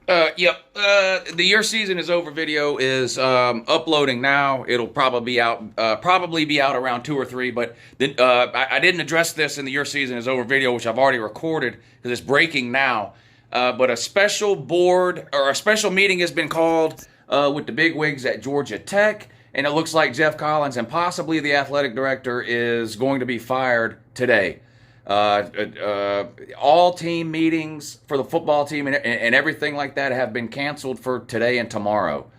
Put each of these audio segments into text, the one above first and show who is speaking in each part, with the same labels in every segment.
Speaker 1: Yep. The Your Season is Over video is uploading now. It'll probably be out around 2 or 3. But I didn't address this in the Your Season is Over video, which I've already recorded because it's breaking now. But a special board or a special meeting has been called with the bigwigs at Georgia Tech, and it looks like Geoff Collins and possibly the athletic director is going to be fired today. All team meetings for the football team and everything like that have been canceled for today and tomorrow,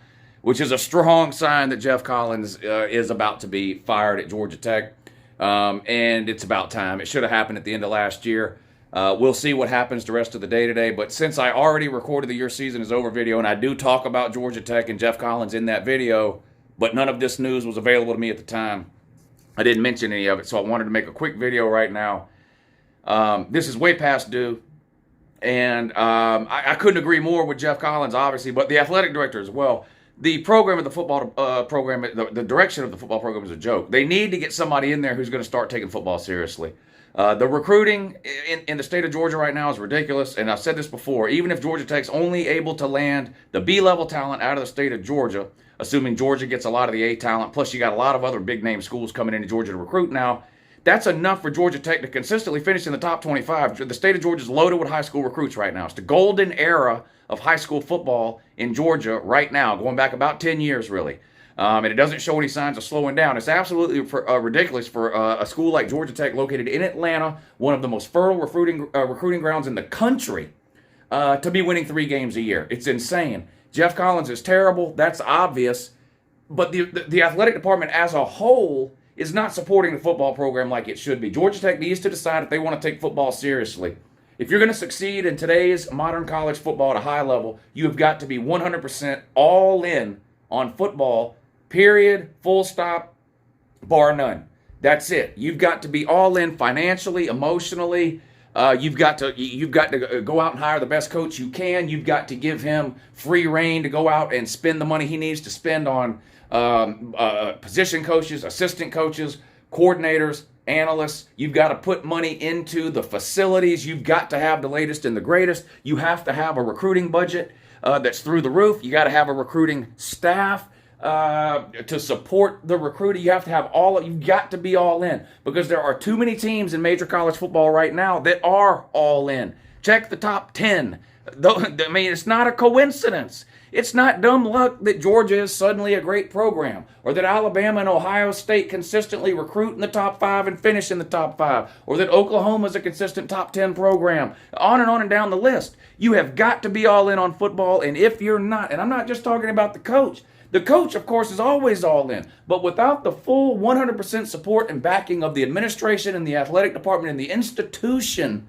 Speaker 1: which is a strong sign that Geoff Collins is about to be fired at Georgia Tech. And it's about time. It should have happened at the end of last year. We'll see what happens the rest of the day today. But since I already recorded the Your Season is Over video, and I do talk about Georgia Tech and Geoff Collins in that video, but none of this news was available to me at the time, I didn't mention any of it. So I wanted to make a quick video right now. This is way past due, and I couldn't agree more with Geoff Collins, obviously, but the athletic director as well. The program of the football program, the direction of the football program is a joke. They need to get somebody in there who's going to start taking football seriously. The recruiting in the state of Georgia right now is ridiculous, and I've said this before. Even if Georgia Tech's only able to land the B-level talent out of the state of Georgia, assuming Georgia gets a lot of the A talent, plus you got a lot of other big-name schools coming into Georgia to recruit now, that's enough for Georgia Tech to consistently finish in the top 25. The state of Georgia is loaded with high school recruits right now. It's the golden era of high school football in Georgia right now, going back about 10 years, really. And it doesn't show any signs of slowing down. It's absolutely ridiculous for a school like Georgia Tech, located in Atlanta, one of the most fertile recruiting grounds in the country, to be winning 3 games a year. It's insane. Geoff Collins is terrible. That's obvious. But the athletic department as a whole is not supporting the football program like it should be. Georgia Tech needs to decide if they want to take football seriously. If you're going to succeed in today's modern college football at a high level, you have got to be 100% all in on football, period, full stop, bar none. That's it. You've got to be all in financially, emotionally. You've got to go out and hire the best coach you can. You've got to give him free reign to go out and spend the money he needs to spend on position coaches, assistant coaches, coordinators, analysts. You've got to put money into the facilities. You've got to have the latest and the greatest. You have to have a recruiting budget that's through the roof. You got to have a recruiting staff to support the recruiting. You have to have you've got to be all in, because there are too many teams in major college football right now that are all in. Check the top 10. I mean, it's not a coincidence. It's not dumb luck that Georgia is suddenly a great program, or that Alabama and Ohio State consistently recruit in the top 5 and finish in the top 5, or that Oklahoma is a consistent top 10 program. On and down the list. You have got to be all in on football, and if you're not, and I'm not just talking about the coach. The coach, of course, is always all in, but without the full 100% support and backing of the administration and the athletic department and the institution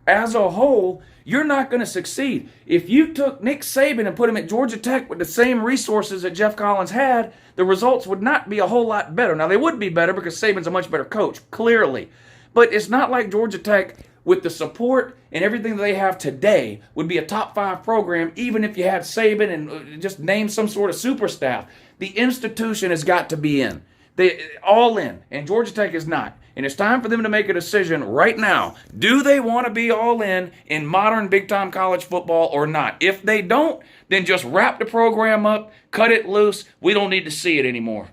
Speaker 1: as a whole, you're not going to succeed. If you took Nick Saban and put him at Georgia Tech with the same resources that Geoff Collins had, the results would not be a whole lot better. Now, they would be better because Saban's a much better coach, clearly. But it's not like Georgia Tech, with the support and everything that they have today, would be a top 5 program, even if you had Saban and just name some sort of super staff. The institution has got to be in. They all in, and Georgia Tech is not. And it's time for them to make a decision right now. Do they want to be all in modern big-time college football or not? If they don't, then just wrap the program up, cut it loose. We don't need to see it anymore.